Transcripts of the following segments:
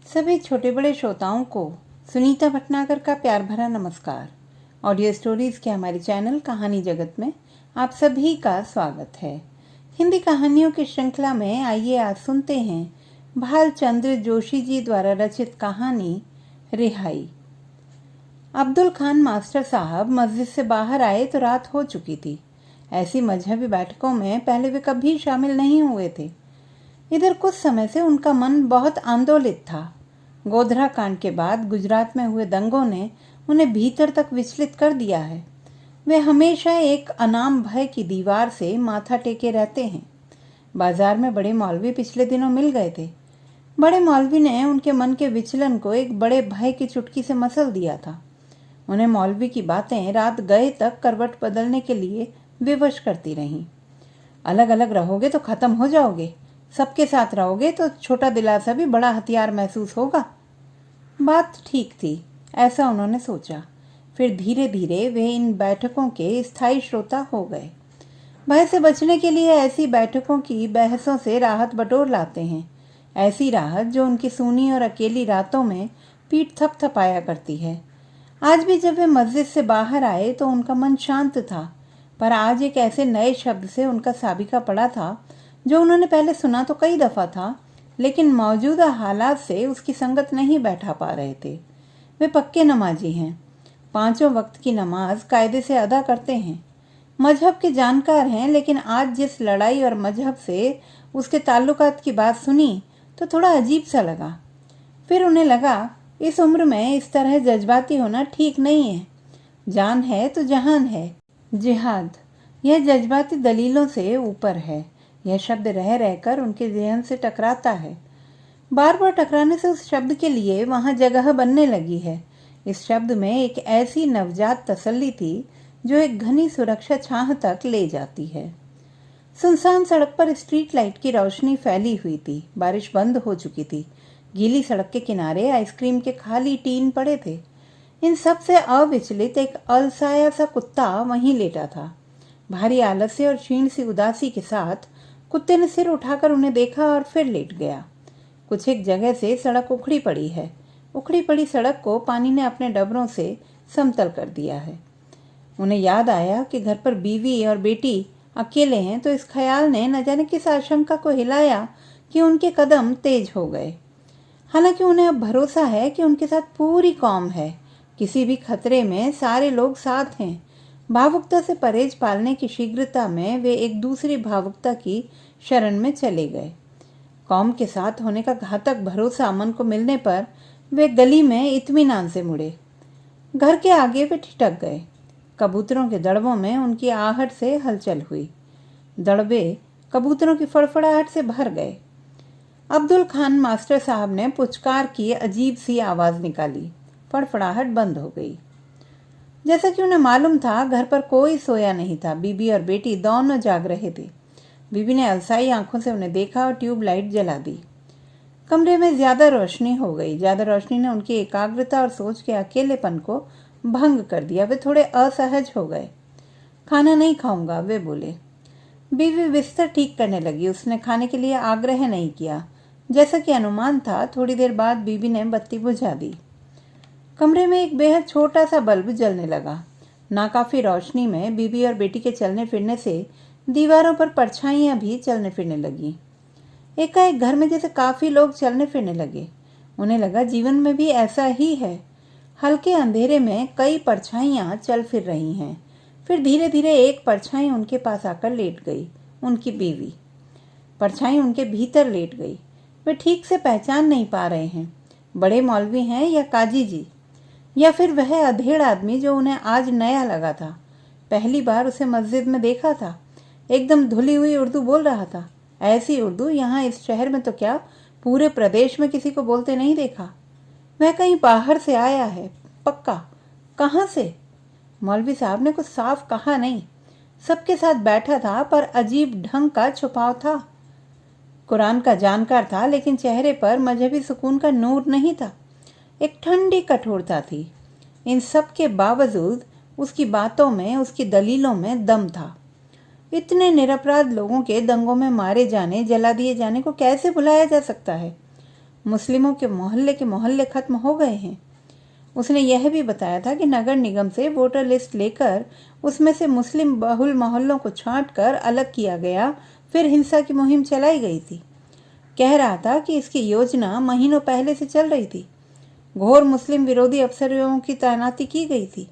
सभी छोटे बड़े श्रोताओं को सुनीता भटनागर का प्यार भरा नमस्कार। ऑडियो स्टोरीज के हमारे चैनल कहानी जगत में आप सभी का स्वागत है। हिंदी कहानियों की श्रृंखला में आइए आज सुनते हैं भालचंद्र जोशी जी द्वारा रचित कहानी रिहाई। अब्दुल खान मास्टर साहब मस्जिद से बाहर आए तो रात हो चुकी थी। ऐसी मजहबी बैठकों में पहले वे कभी शामिल नहीं हुए थे। इधर कुछ समय से उनका मन बहुत आंदोलित था। गोधरा कांड के बाद गुजरात में हुए दंगों ने उन्हें भीतर तक विचलित कर दिया है। वे हमेशा एक अनाम भय की दीवार से माथा टेके रहते हैं। बाजार में बड़े मौलवी पिछले दिनों मिल गए थे। बड़े मौलवी ने उनके मन के विचलन को एक बड़े भय की चुटकी से मसल दिया था। उन्हें मौलवी की बातें रात गए तक करवट बदलने के लिए विवश करती रहीं। अलग अलग रहोगे तो खत्म हो जाओगे, सबके साथ रहोगे तो छोटा दिलासा भी बड़ा हथियार महसूस होगा। बात ठीक थी, ऐसा उन्होंने सोचा। फिर धीरे धीरे वे इन बैठकों के स्थायी श्रोता हो गए। भय से बचने के लिए ऐसी बैठकों की बहसों से राहत बटोर लाते हैं। ऐसी राहत जो उनकी सूनी और अकेली रातों में पीठ थपथपाया करती है। आज भी जब वे मस्जिद से बाहर आए तो उनका मन शांत था, पर आज एक ऐसे नए शब्द से उनका साबिका पड़ा था जो उन्होंने पहले सुना तो कई दफा था, लेकिन मौजूदा हालात से उसकी संगत नहीं बैठा पा रहे थे। वे पक्के नमाजी हैं, 5 वक्त की नमाज कायदे से अदा करते हैं, मजहब के जानकार हैं, लेकिन आज जिस लड़ाई और मजहब से उसके ताल्लुकात की बात सुनी तो थोड़ा अजीब सा लगा। फिर उन्हें लगा इस उम्र में इस तरह जज्बाती होना ठीक नहीं है। जान है तो जहान है। जिहाद, यह जज्बाती दलीलों से ऊपर है। यह शब्द रह रहकर उनके ज़हन से टकराता है। बार बार टकराने से उस शब्द के लिए वहाँ जगह बनने लगी है। इस शब्द में एक ऐसी नवजात तसल्ली थी जो एक घनी सुरक्षा छाह तक ले जाती है। सुनसान सड़क पर स्ट्रीट लाइट की रोशनी फैली हुई थी। बारिश बंद हो चुकी थी। गीली सड़क के किनारे आइसक्रीम के खाली टीन पड़े थे। इन सब से अविचलित एक अलसाया सा कुत्ता वहीं लेटा था। भारी आलस्य और क्षीण सी उदासी के साथ कुत्ते ने सिर उठाकर उन्हें देखा और फिर लेट गया। कुछ एक जगह से सड़क उखड़ी पड़ी है। उखड़ी पड़ी सड़क को पानी ने अपने डबरों से समतल कर दिया है। उन्हें याद आया कि घर पर बीवी और बेटी अकेले हैं, तो इस ख्याल ने न जाने किस आशंका को हिलाया कि उनके कदम तेज हो गए। हालांकि उन्हें अब भरोसा है कि उनके साथ पूरी कौम है। किसी भी खतरे में सारे लोग साथ हैं। भावुकता से परहेज पालने की शीघ्रता में वे एक दूसरी भावुकता की शरण में चले गए। कौम के साथ होने का घातक भरोसा मन को मिलने पर वे गली में इत्मीनान से मुड़े। घर के आगे वे ठिठक गए। कबूतरों के दड़बों में उनकी आहट से हलचल हुई। दड़बे कबूतरों की फड़फड़ाहट से भर गए। अब्दुल खान मास्टर साहब ने पुचकार की अजीब सी आवाज़ निकाली। फड़फड़ाहट बंद हो गई। जैसा कि उन्हें मालूम था, घर पर कोई सोया नहीं था। बीबी और बेटी दोनों जाग रहे थे। बीबी ने अलसाई आंखों से उन्हें देखा और ट्यूबलाइट जला दी। कमरे में ज्यादा रोशनी हो गई। ज्यादा रोशनी ने उनकी एकाग्रता और सोच के अकेलेपन को भंग कर दिया। वे थोड़े असहज हो गए। खाना नहीं खाऊंगा, वे बोले। बीवी बिस्तर ठीक करने लगी। उसने खाने के लिए आग्रह नहीं किया। जैसा कि अनुमान था, थोड़ी देर बाद बीबी ने बत्ती बुझा दी। कमरे में एक बेहद छोटा सा बल्ब जलने लगा। नाकाफी रोशनी में बीबी और बेटी के चलने फिरने से दीवारों पर परछाइयां भी चलने फिरने लगी। एकाएक घर में जैसे काफी लोग चलने फिरने लगे। उन्हें लगा जीवन में भी ऐसा ही है। हल्के अंधेरे में कई परछाइयां चल फिर रही हैं। फिर धीरे धीरे एक परछाई उनके पास आकर लेट गई। उनकी बीवी। परछाई उनके भीतर लेट गई। वे ठीक से पहचान नहीं पा रहे हैं, बड़े मौलवी हैं या काजी जी, या फिर वह अधेड़ आदमी जो उन्हें आज नया लगा था। पहली बार उसे मस्जिद में देखा था। एकदम धुली हुई उर्दू बोल रहा था। ऐसी उर्दू यहाँ इस शहर में तो क्या, पूरे प्रदेश में किसी को बोलते नहीं देखा। वह कहीं बाहर से आया है, पक्का। कहाँ से? मौलवी साहब ने कुछ साफ कहा नहीं। सबके साथ बैठा था, पर अजीब ढंग का छुपाव था। कुरान का जानकार था, लेकिन चेहरे पर मजहबी सुकून का नूर नहीं था। एक ठंडी कठोरता थी। इन सब के बावजूद उसकी बातों में, उसकी दलीलों में दम था। इतने निरपराध लोगों के दंगों में मारे जाने, जला दिए जाने को कैसे भुलाया जा सकता है? मुस्लिमों के मोहल्ले खत्म हो गए हैं। उसने यह भी बताया था कि नगर निगम से वोटर लिस्ट लेकर उसमें से मुस्लिम बहुल मोहल्लों को छांटकर अलग किया गया, फिर हिंसा की मुहिम चलाई गई थी। कह रहा था कि इसकी योजना महीनों पहले से चल रही थी। घोर मुस्लिम विरोधी अफसरों की तैनाती की गई थी।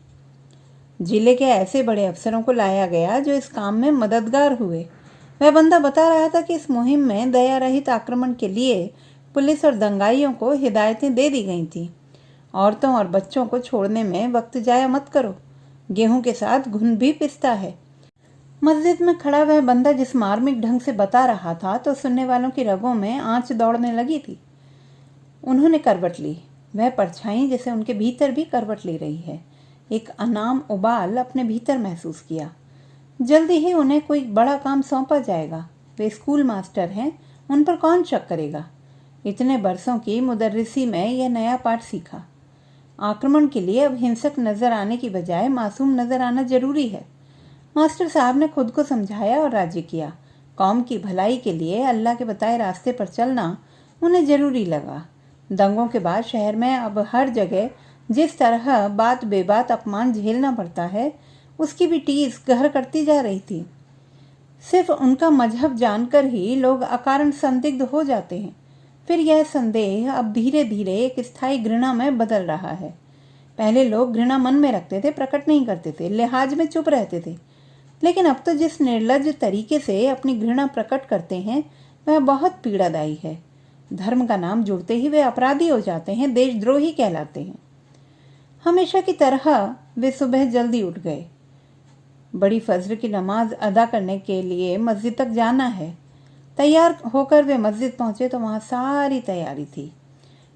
जिले के ऐसे बड़े अफसरों को लाया गया जो इस काम में मददगार हुए। वह बंदा बता रहा था कि इस मुहिम में दया रहित आक्रमण के लिए पुलिस और दंगाइयों को हिदायतें दे दी गई थीं। औरतों और बच्चों को छोड़ने में वक्त जाया मत करो, गेहूं के साथ घुन भी पिसता है। मस्जिद में खड़ा वह बंदा जिस मार्मिक ढंग से बता रहा था तो सुनने वालों की रगों में आंच दौड़ने लगी थी। उन्होंने करवट ली। वह परछाई जैसे उनके भीतर भी करवट ले रही है। एक अनाम उबाल अपने भीतर महसूस किया। जल्दी ही उन्हें कोई बड़ा काम सौंपा जाएगा। वे स्कूल मास्टर हैं, उन पर कौन शक करेगा। इतने बरसों की मुदर्रिसी में यह नया पाठ सीखा। आक्रमण के लिए अब हिंसक नजर आने की बजाय मासूम नजर आना जरूरी है। मास्टर साहब ने खुद को समझाया और राजी किया। कौम की भलाई के लिए अल्लाह के बताए रास्ते पर चलना उन्हें जरूरी लगा। दंगों के बाद शहर में अब हर जगह जिस तरह बात बेबात अपमान झेलना पड़ता है, उसकी भी टीस गहर करती जा रही थी। सिर्फ उनका मजहब जानकर ही लोग अकारण संदिग्ध हो जाते हैं। फिर यह संदेह अब धीरे धीरे एक स्थायी घृणा में बदल रहा है। पहले लोग घृणा मन में रखते थे, प्रकट नहीं करते थे, लिहाज में चुप रहते थे। लेकिन अब तो जिस निर्लज्ज तरीके से अपनी घृणा प्रकट करते हैं वह बहुत पीड़ादायी है। धर्म का नाम जुड़ते ही वे अपराधी हो जाते हैं, देशद्रोही कहलाते हैं। हमेशा की तरह वे सुबह जल्दी उठ गए। बड़ी फज्र की नमाज अदा करने के लिए मस्जिद तक जाना है। तैयार होकर वे मस्जिद पहुंचे तो वहां सारी तैयारी थी।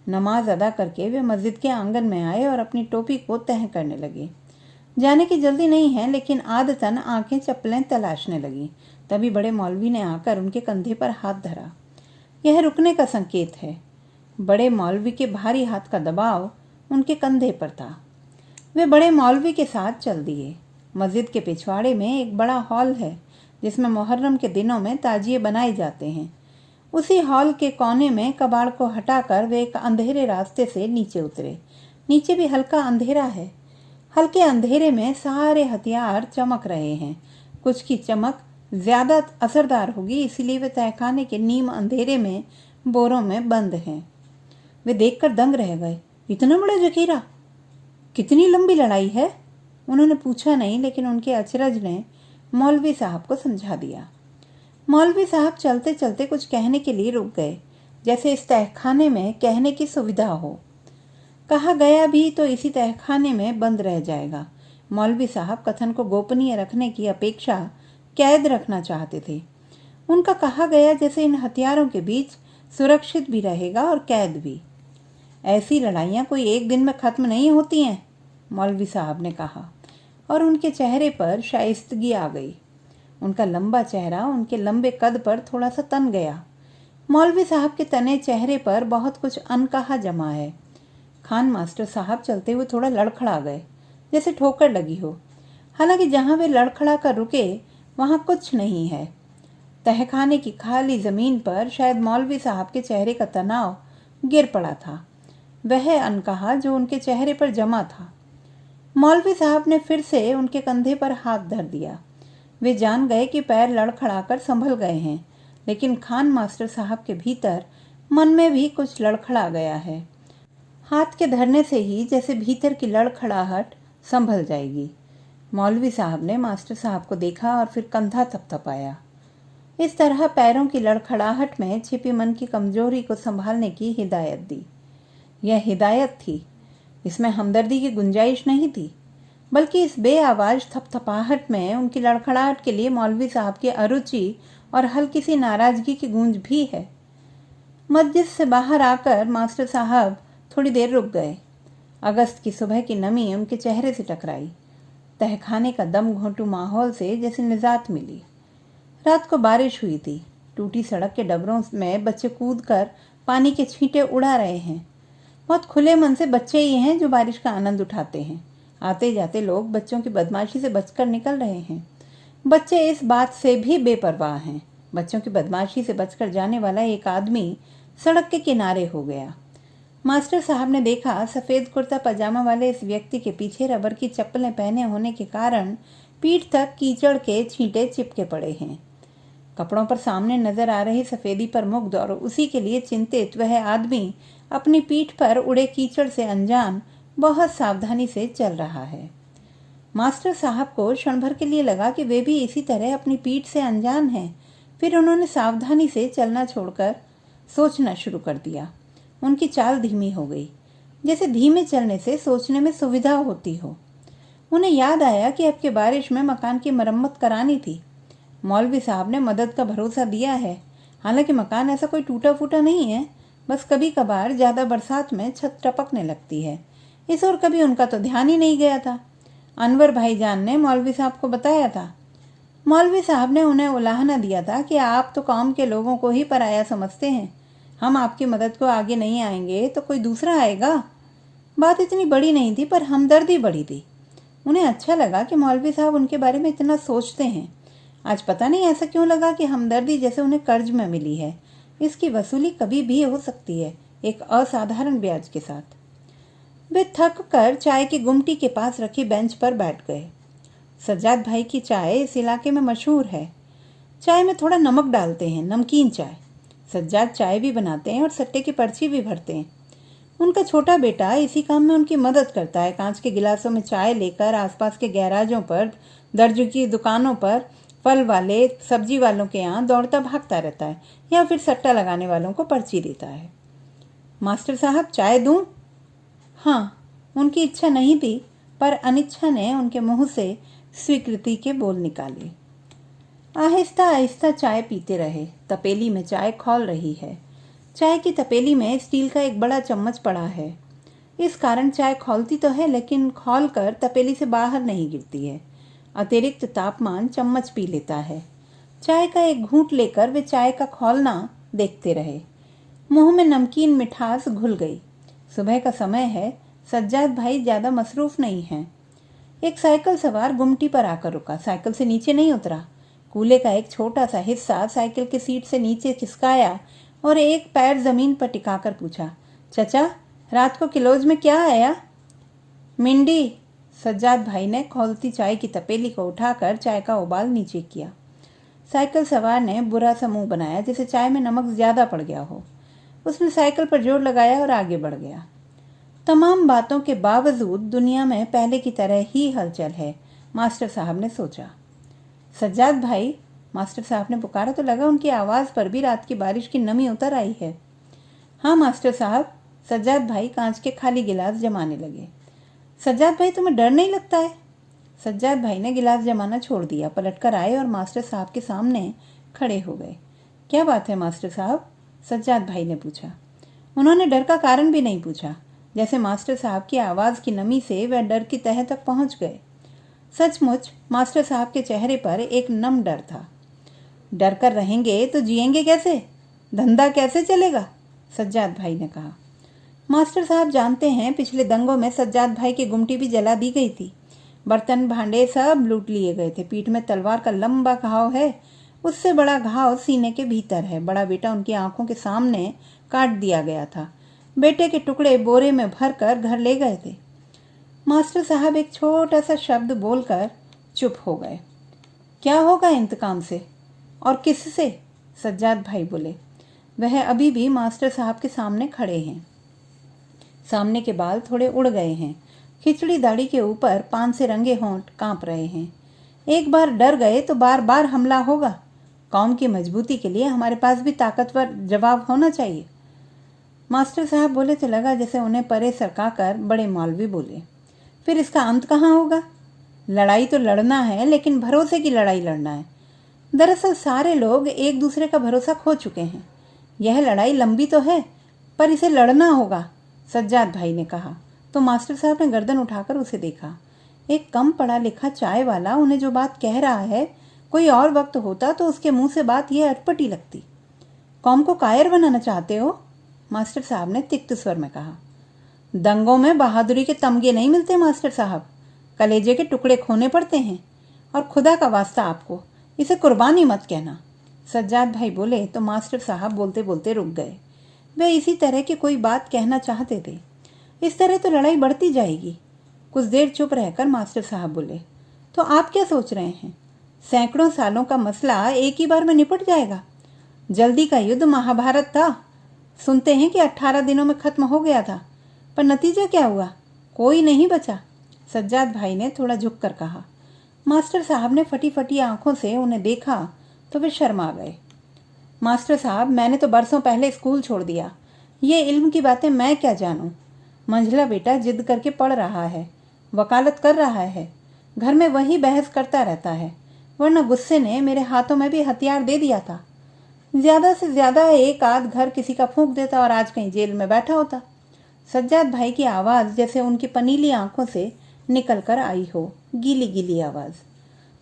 नमाज अदा करके वे मस्जिद के आंगन में आए और अपनी टोपी को तह करने लगे। जाने की जल्दी नहीं है, लेकिन आदतन आंखें चप्पलें तलाशने लगी। तभी बड़े मौलवी ने आकर उनके कंधे पर हाथ धरा। यह रुकने का संकेत है। बड़े मौलवी के भारी हाथ का दबाव उनके कंधे पर था। वे बड़े मौलवी के साथ चल दिए। मस्जिद के पिछवाड़े में एक बड़ा हॉल है जिसमें मुहर्रम के दिनों में ताजिए बनाए जाते हैं। उसी हॉल के कोने में कबाड़ को हटाकर वे एक अंधेरे रास्ते से नीचे उतरे। नीचे भी हल्का अंधेरा है। हल्के अंधेरे में सारे हथियार चमक रहे हैं। कुछ की चमक ज्यादा असरदार होगी, इसीलिए वे तहखाने के नीम अंधेरे में बोरों में बंद हैं। वे देखकर दंग रह गए। इतना बड़ा जखीरा, कितनी लंबी लड़ाई है? उन्होंने पूछा नहीं, लेकिन उनके अचरज ने मौलवी साहब को समझा दिया। मौलवी साहब चलते चलते कुछ कहने के लिए रुक गए, जैसे इस तहखाने में कहने की सुविधा हो। कहा गया भी तो इसी तहखाने में बंद रह जाएगा। मौलवी साहब कथन को गोपनीय रखने की अपेक्षा कैद रखना चाहते थे। उनका कहा गया जैसे इन हथियारों के बीच सुरक्षित भी रहेगा और कैद भी। ऐसी लड़ाइयाँ कोई एक दिन में खत्म नहीं होती हैं, मौलवी साहब ने कहा, और उनके चेहरे पर शाइस्तगी आ गई। उनका लंबा चेहरा उनके लंबे कद पर थोड़ा सा तन गया। मौलवी साहब के तने चेहरे पर बहुत कुछ अनकहा जमा है। खान मास्टर साहब चलते हुए थोड़ा लड़खड़ा गए, जैसे ठोकर लगी हो। हालांकि जहां वे लड़खड़ा कर रुके वहां कुछ नहीं है। तहखाने की खाली जमीन पर शायद मौलवी साहब के चेहरे का तनाव गिर पड़ा था, वह अनकहा जो उनके चेहरे पर जमा था। मौलवी साहब ने फिर से उनके कंधे पर हाथ धर दिया। वे जान गए कि पैर लड़खड़ाकर संभल गए हैं, लेकिन खान मास्टर साहब के भीतर मन में भी कुछ लड़खड़ा गया है। हाथ के धरने से ही जैसे भीतर की लड़खड़ाहट संभल जाएगी। मौलवी साहब ने मास्टर साहब को देखा और फिर कंधा थपथपाया। इस तरह पैरों की लड़खड़ाहट में छिपी मन की कमजोरी को संभालने की हिदायत दी। यह हिदायत थी, इसमें हमदर्दी की गुंजाइश नहीं थी, बल्कि इस बेआवाज थपथपाहट में उनकी लड़खड़ाहट के लिए मौलवी साहब की अरुचि और हल्की सी नाराजगी की गूंज भी है। मस्जिद से बाहर आकर मास्टर साहब थोड़ी देर रुक गए। अगस्त की सुबह की नमी उनके चेहरे से टकराई। तहखाने का दम घोंटू माहौल से जैसे निजात मिली। रात को बारिश हुई थी। टूटी सड़क के डबरों में बच्चे कूदकर पानी के छींटे उड़ा रहे हैं। बहुत खुले मन से बच्चे ही हैं जो बारिश का आनंद उठाते हैं। आते जाते लोग बच्चों की बदमाशी से बचकर निकल रहे हैं। बच्चे इस बात से भी बेपरवाह हैं। बच्चों की बदमाशी से बचकर जाने वाला एक आदमी सड़क के किनारे हो गया। मास्टर साहब ने देखा सफ़ेद कुर्ता पजामा वाले इस व्यक्ति के पीछे रबर की चप्पलें पहने होने के कारण पीठ तक कीचड़ के छींटे चिपके पड़े हैं। कपड़ों पर सामने नजर आ रही सफ़ेदी पर मुग्ध और उसी के लिए चिंतित वह आदमी अपनी पीठ पर उड़े कीचड़ से अनजान बहुत सावधानी से चल रहा है। मास्टर साहब को क्षण भर के लिए लगा कि वे भी इसी तरह अपनी पीठ से अनजान हैं। फिर उन्होंने सावधानी से चलना छोड़कर सोचना शुरू कर दिया। उनकी चाल धीमी हो गई, जैसे धीमे चलने से सोचने में सुविधा होती हो। उन्हें याद आया कि अब की बारिश में मकान की मरम्मत करानी थी। मौलवी साहब ने मदद का भरोसा दिया है। हालांकि मकान ऐसा कोई टूटा फूटा नहीं है, बस कभी कभार ज़्यादा बरसात में छत टपकने लगती है। इस ओर कभी उनका तो ध्यान ही नहीं गया था। अनवर भाईजान ने मौलवी साहब को बताया था। मौलवी साहब ने उन्हें उलाहना दिया था कि आप तो कौम के लोगों को ही पराया समझते हैं। हम आपकी मदद को आगे नहीं आएंगे तो कोई दूसरा आएगा। बात इतनी बड़ी नहीं थी, पर हमदर्दी बड़ी थी। उन्हें अच्छा लगा कि मौलवी साहब उनके बारे में इतना सोचते हैं। आज पता नहीं ऐसा क्यों लगा कि हमदर्दी जैसे उन्हें कर्ज में मिली है। इसकी वसूली कभी भी हो सकती है, एक असाधारण ब्याज के साथ। वे थक कर चाय की गुमटी के पास रखी बेंच पर बैठ गए। सज्जाद भाई की चाय इस इलाके में मशहूर है। चाय में थोड़ा नमक डालते हैं, नमकीन चाय। सज्जाद चाय भी बनाते हैं और सट्टे की पर्ची भी भरते हैं। उनका छोटा बेटा इसी काम में उनकी मदद करता है। कांच के गिलासों में चाय लेकर आसपास के गैराजों पर, दर्जी की दुकानों पर, फल वाले सब्जी वालों के यहाँ दौड़ता भागता रहता है या फिर सट्टा लगाने वालों को पर्ची देता है। मास्टर साहब, चाय दूं? हाँ, उनकी इच्छा नहीं थी, पर अनिच्छा ने उनके मुंह से स्वीकृति के बोल निकाले। आहिस्ता आहिस्ता चाय पीते रहे। तपेली में चाय खौल रही है। चाय की तपेली में स्टील का एक बड़ा चम्मच पड़ा है। इस कारण चाय खौलती तो है, लेकिन खौल कर तपेली से बाहर नहीं गिरती है। अतिरिक्त तापमान चम्मच पी लेता है। चाय का एक घूंट लेकर वे चाय का खौलना देखते रहे। मुंह में नमकीन मिठास घुल गई। सुबह का समय है। सज्जाद भाई ज्यादा मसरूफ नहीं हैं। एक साइकिल सवार गुमटी पर आकर रुका। साइकिल से नीचे नहीं उतरा। कूले का एक छोटा सा हिस्सा साइकिल की सीट से नीचे खिसकाया और एक पैर जमीन पर टिकाकर पूछा, चचा, रात को किलोज में क्या आया? मिंडी। सज्जाद भाई ने खौलती चाय की तपेली को उठाकर चाय का उबाल नीचे किया। साइकिल सवार ने बुरा सा मुंह बनाया, जैसे चाय में नमक ज्यादा पड़ गया हो। उसने साइकिल पर जोर लगाया और आगे बढ़ गया। तमाम बातों के बावजूद दुनिया में पहले की तरह ही हलचल है, मास्टर साहब ने सोचा। सज्जाद भाई, मास्टर साहब ने पुकारा तो लगा उनकी आवाज़ पर भी रात की बारिश की नमी उतर आई है। हाँ मास्टर साहब। सज्जाद भाई कांच के खाली गिलास जमाने लगे। सज्जाद भाई, तुम्हें डर नहीं लगता है? सज्जाद भाई ने गिलास जमाना छोड़ दिया, पलटकर आए और मास्टर साहब के सामने खड़े हो गए। क्या बात है मास्टर साहब? सज्जाद भाई ने पूछा। उन्होंने डर का कारण भी नहीं पूछा। जैसे मास्टर साहब की आवाज़ की नमी से वह डर की तह तक पहुंच गए। सचमुच मास्टर साहब के चेहरे पर एक नम डर था। डर कर रहेंगे तो जिएंगे कैसे? धंधा कैसे चलेगा? सज्जाद भाई ने कहा। मास्टर साहब जानते हैं, पिछले दंगों में सज्जाद भाई की गुमटी भी जला दी गई थी। बर्तन भांडे सब लूट लिए गए थे। पीठ में तलवार का लंबा घाव है। उससे बड़ा घाव सीने के भीतर है। बड़ा बेटा उनकी आंखों के सामने काट दिया गया था। बेटे के टुकड़े बोरे में भरकर घर ले गए थे। मास्टर साहब एक छोटा सा शब्द बोलकर चुप हो गए। क्या होगा इंतकाम से और किससे? सज्जाद भाई बोले। वह अभी भी मास्टर साहब के सामने खड़े हैं। सामने के बाल थोड़े उड़ गए हैं। खिचड़ी दाढ़ी के ऊपर पान से रंगे होंठ कांप रहे हैं। एक बार डर गए तो बार बार हमला होगा। कौम की मजबूती के लिए हमारे पास भी ताकतवर जवाब होना चाहिए। मास्टर साहब बोले तो लगा जैसे उन्हें परे सरकाकर बड़े मौलवी बोले। फिर इसका अंत कहाँ होगा? लड़ाई तो लड़ना है, लेकिन भरोसे की लड़ाई लड़ना है। दरअसल सारे लोग एक दूसरे का भरोसा खो चुके हैं। यह लड़ाई लंबी तो है, पर इसे लड़ना होगा, सज्जाद भाई ने कहा। तो मास्टर साहब ने गर्दन उठाकर उसे देखा। एक कम पढ़ा लिखा चाय वाला उन्हें जो बात कह रहा है, कोई और वक्त होता तो उसके मुंह से बात यह अटपटी लगती। कौम को कायर बनाना चाहते हो? मास्टर साहब ने तिक्त स्वर में कहा। दंगों में बहादुरी के तमगे नहीं मिलते मास्टर साहब, कलेजे के टुकड़े खोने पड़ते हैं। और खुदा का वास्ता आपको इसे कुर्बानी मत कहना। सज्जाद भाई बोले तो मास्टर साहब बोलते बोलते रुक गए। वे इसी तरह की कोई बात कहना चाहते थे। इस तरह तो लड़ाई बढ़ती जाएगी। कुछ देर चुप रहकर मास्टर साहब बोले, तो आप क्या सोच रहे हैं? सैकड़ों सालों का मसला एक ही बार में निपट जाएगा। जल्दी का युद्ध महाभारत था। सुनते हैं कि 18 दिनों में खत्म हो गया था, पर नतीजा क्या हुआ? कोई नहीं बचा। सज्जाद भाई ने थोड़ा झुककर कहा। मास्टर साहब ने फटी फटी आंखों से उन्हें देखा तो वे शर्मा गए। मास्टर साहब, मैंने तो बरसों पहले स्कूल छोड़ दिया। ये इल्म की बातें मैं क्या जानूं? मंझला बेटा जिद करके पढ़ रहा है, वकालत कर रहा है, घर में वही बहस करता रहता है, वरना गुस्से ने मेरे हाथों में भी हथियार दे दिया था। ज्यादा से ज्यादा एक आध घर किसी का फूंक देता और आज कहीं जेल में बैठा होता। सज्जाद भाई की आवाज जैसे उनकी पनीली आंखों से निकल कर आई हो, गीली गीली आवाज।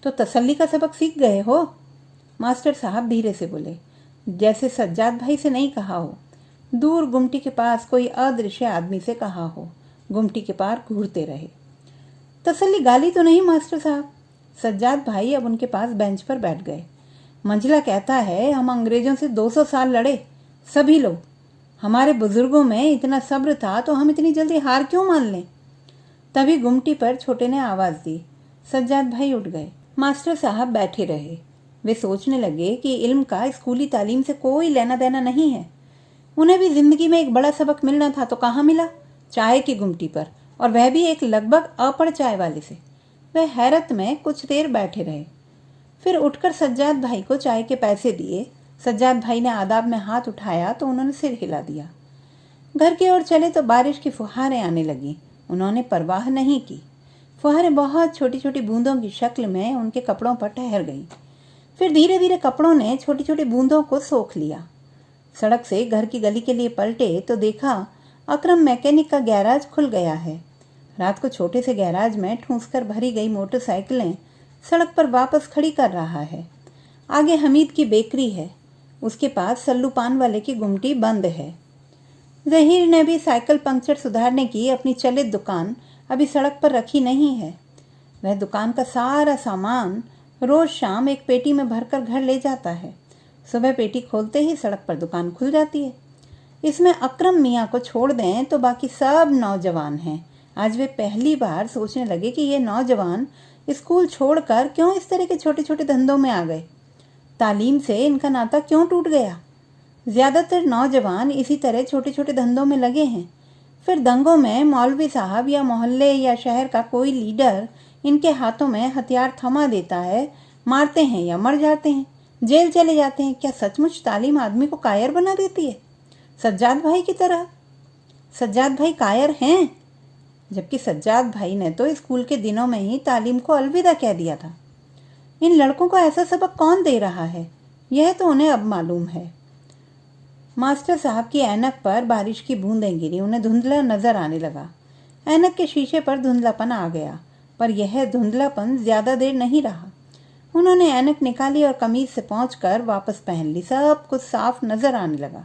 तो तसल्ली का सबक सीख गए हो? मास्टर साहब धीरे से बोले, जैसे सज्जाद भाई से नहीं कहा हो, दूर गुमटी के पास कोई अदृश्य आदमी से कहा हो। गुमटी के पार घूरते रहे। तसल्ली गाली तो नहीं मास्टर साहब। सज्जाद भाई अब उनके पास बेंच पर बैठ गए। मंझला कहता है, हम अंग्रेजों से 200 साल लड़े, सभी लोग। हमारे बुजुर्गों में इतना सब्र था तो हम इतनी जल्दी हार क्यों मान लें? तभी गुमटी पर छोटे ने आवाज दी। सज्जाद भाई उठ गए। मास्टर साहब बैठे रहे। वे सोचने लगे कि इल्म का स्कूली तालीम से कोई लेना देना नहीं है। उन्हें भी जिंदगी में एक बड़ा सबक मिलना था तो कहाँ मिला? चाय की गुमटी पर, और वह भी एक लगभग अपढ़ चाय वाले से। वह हैरत में कुछ देर बैठे रहे, फिर उठकर सज्जाद भाई को चाय के पैसे दिए। सज्जाद भाई ने आदाब में हाथ उठाया तो उन्होंने सिर हिला दिया। घर की ओर चले तो बारिश की फुहारें आने लगी। उन्होंने परवाह नहीं की। फुहारें बहुत छोटी छोटी बूंदों की शक्ल में उनके कपड़ों पर ठहर गईं। फिर धीरे धीरे कपड़ों ने छोटी छोटी बूंदों को सोख लिया। सड़क से घर की गली के लिए पलटे तो देखा अकरम मैकेनिक का गैराज खुल गया है। रात को छोटे से गैराज में ठूंसकर भरी गई मोटरसाइकिलें सड़क पर वापस खड़ी कर रहा है। आगे हमीद की बेकरी है, उसके पास सल्लू पान वाले की गुमटी बंद है। जहीर ने भी साइकिल पंक्चर सुधारने की अपनी चलित दुकान अभी सड़क पर रखी नहीं है। वह दुकान का सारा सामान रोज शाम एक पेटी में भरकर घर ले जाता है। सुबह पेटी खोलते ही सड़क पर दुकान खुल जाती है। इसमें अकरम मियाँ को छोड़ दें तो बाकी सब नौजवान हैं। आज वे पहली बार सोचने लगे कि ये नौजवान स्कूल छोड़कर क्यों इस तरह के छोटे छोटे धंधों में आ गए। तालीम से इनका नाता क्यों टूट गया? ज्यादातर नौजवान इसी तरह छोटे छोटे धंधों में लगे हैं। फिर दंगों में मौलवी साहब या मोहल्ले या शहर का कोई लीडर इनके हाथों में हथियार थमा देता है, मारते हैं या मर जाते हैं, जेल चले जाते हैं। क्या सचमुच तालीम आदमी को कायर बना देती है? सज्जाद भाई की तरह। सज्जाद भाई कायर हैं, जबकि सज्जाद भाई ने तो स्कूल के दिनों में ही तालीम को अलविदा कह दिया था। इन लड़कों को ऐसा सबक कौन दे रहा है, यह तो उन्हें अब मालूम है। मास्टर साहब की ऐनक पर बारिश की बूंदें गिरी। उन्हें धुंधला नजर आने लगा। ऐनक के शीशे पर धुंधलापन आ गया, पर यह धुंधलापन ज्यादा देर नहीं रहा। उन्होंने ऐनक निकाली और कमीज से पहुंचकर वापस पहन ली। सब कुछ साफ नजर आने लगा।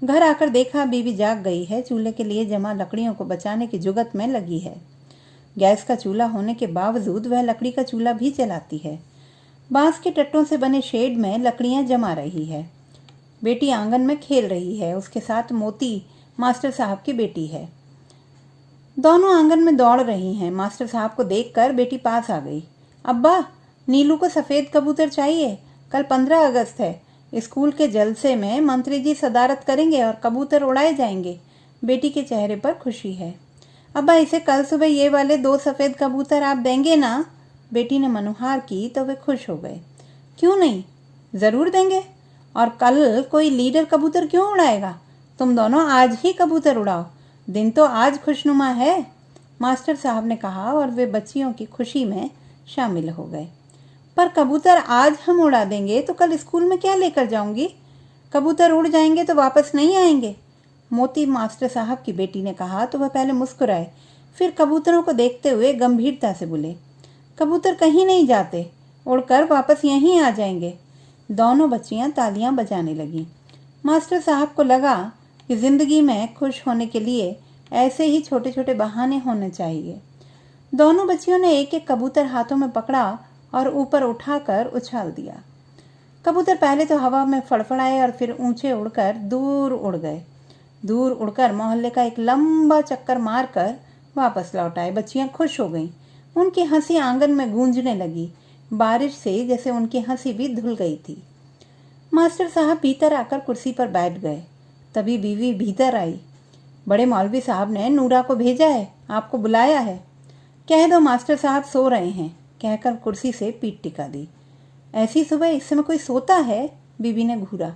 घर आकर देखा बीवी जाग गई है। चूल्हे के लिए जमा लकड़ियों को बचाने की जुगत में लगी है। गैस का चूल्हा होने के बावजूद वह लकड़ी का चूल्हा भी चलाती है। बांस के टट्टों से बने शेड में लकड़ियां जमा रही है। बेटी आंगन में खेल रही है। उसके साथ मोती मास्टर साहब की बेटी है। दोनों आंगन में दौड़ रही हैं। मास्टर साहब को देखकर बेटी पास आ गई। अब्बा, नीलू को सफेद कबूतर चाहिए। कल 15 अगस्त है। स्कूल के जलसे में मंत्री जी सदारत करेंगे और कबूतर उड़ाए जाएंगे। बेटी के चेहरे पर खुशी है। अब्बा, इसे कल सुबह ये वाले 2 सफेद कबूतर आप देंगे ना? बेटी ने मनुहार की तो वे खुश हो गए। क्यों नहीं, जरूर देंगे। और कल कोई लीडर कबूतर क्यों उड़ाएगा? तुम दोनों आज ही कबूतर उड़ाओ। दिन तो आज खुशनुमा है, मास्टर साहब ने कहा और वे बच्चियों की खुशी में शामिल हो गए। पर कबूतर आज हम उड़ा देंगे तो कल स्कूल में क्या लेकर जाऊंगी? कबूतर उड़ जाएंगे तो वापस नहीं आएंगे। मोती मास्टर साहब की बेटी ने कहा तो वह पहले मुस्कुराए, फिर कबूतरों को देखते हुए गंभीरता से बोले, कबूतर कहीं नहीं जाते, उड़कर वापस यहीं आ जाएंगे। दोनों बच्चियां तालियां बजाने लगीं। मास्टर साहब को लगा कि जिंदगी में खुश होने के लिए ऐसे ही छोटे छोटे बहाने होने चाहिए। दोनों बच्चियों ने एक एक कबूतर हाथों में पकड़ा और ऊपर उठाकर उछाल दिया। कबूतर पहले तो हवा में फड़फड़ाए और फिर ऊंचे उड़कर दूर उड़ गए। दूर उड़कर मोहल्ले का एक लंबा चक्कर मारकर वापस लौट आए। बच्चियां खुश हो गईं। उनकी हंसी आंगन में गूंजने लगी। बारिश से जैसे उनकी हंसी भी धुल गई थी। मास्टर साहब भीतर आकर कुर्सी पर बैठ गए। तभी बीवी भीतर आई। बड़े मौलवी साहब ने नूरा को भेजा है, आपको बुलाया है। कह दो मास्टर साहब सो रहे हैं, कहकर कुर्सी से पीठ टिका दी। ऐसी सुबह इस समय कोई सोता है? बीबी ने घूरा।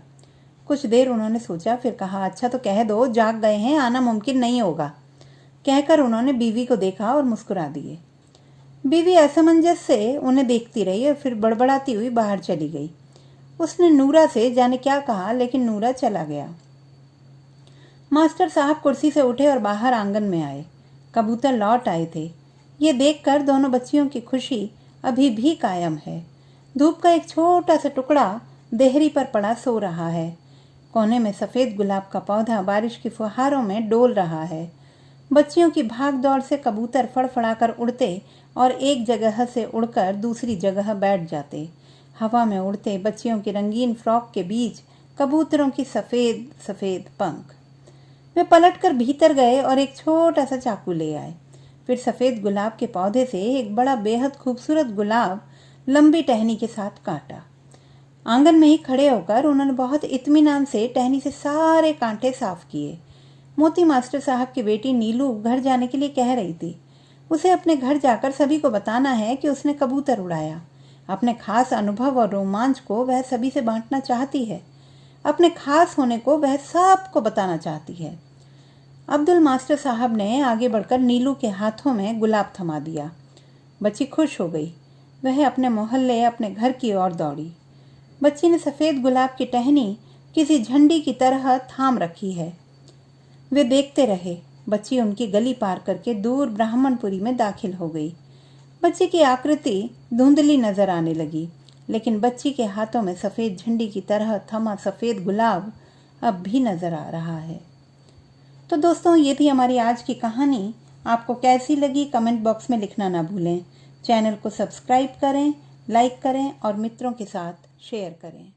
कुछ देर उन्होंने सोचा, फिर कहा, अच्छा तो कह दो जाग गए हैं, आना मुमकिन नहीं होगा। कहकर उन्होंने बीवी को देखा और मुस्कुरा दिए। बीवी असमंजस से उन्हें देखती रही और फिर बड़बड़ाती हुई बाहर चली गई। उसने नूरा से जाने क्या कहा, लेकिन नूरा चला गया। मास्टर साहब कुर्सी से उठे और बाहर आंगन में आए। कबूतर लौट आए थे। ये देखकर दोनों बच्चियों की खुशी अभी भी कायम है। धूप का एक छोटा सा टुकड़ा देहरी पर पड़ा सो रहा है। कोने में सफ़ेद गुलाब का पौधा बारिश की फुहारों में डोल रहा है। बच्चियों की भाग दौड़ से कबूतर फड़फड़ाकर उड़ते और एक जगह से उड़कर दूसरी जगह बैठ जाते। हवा में उड़ते बच्चियों की रंगीन फ्रॉक के बीच कबूतरों की सफ़ेद सफ़ेद पंख। वे पलटकर भीतर गए और एक छोटा सा चाकू ले आए। फिर सफ़ेद गुलाब के पौधे से एक बड़ा बेहद खूबसूरत गुलाब लंबी टहनी के साथ काटा। आंगन में ही खड़े होकर उन्होंने बहुत इत्मीनान से टहनी से सारे कांटे साफ किए। मोती मास्टर साहब की बेटी नीलू घर जाने के लिए कह रही थी। उसे अपने घर जाकर सभी को बताना है कि उसने कबूतर उड़ाया। अपने खास अनुभव और रोमांच को वह सभी से बांटना चाहती है। अपने खास होने को वह सबको बताना चाहती है। अब्दुल मास्टर साहब ने आगे बढ़कर नीलू के हाथों में गुलाब थमा दिया। बच्ची खुश हो गई। वह अपने मोहल्ले अपने घर की ओर दौड़ी। बच्ची ने सफ़ेद गुलाब की टहनी किसी झंडी की तरह थाम रखी है। वे देखते रहे। बच्ची उनकी गली पार करके दूर ब्राह्मणपुरी में दाखिल हो गई। बच्ची की आकृति धुंधली नजर आने लगी, लेकिन बच्ची के हाथों में सफ़ेद झंडी की तरह थमा सफ़ेद गुलाब अब भी नजर आ रहा है। तो दोस्तों, ये थी हमारी आज की कहानी। आपको कैसी लगी कमेंट बॉक्स में लिखना ना भूलें। चैनल को सब्सक्राइब करें, लाइक करें और मित्रों के साथ शेयर करें।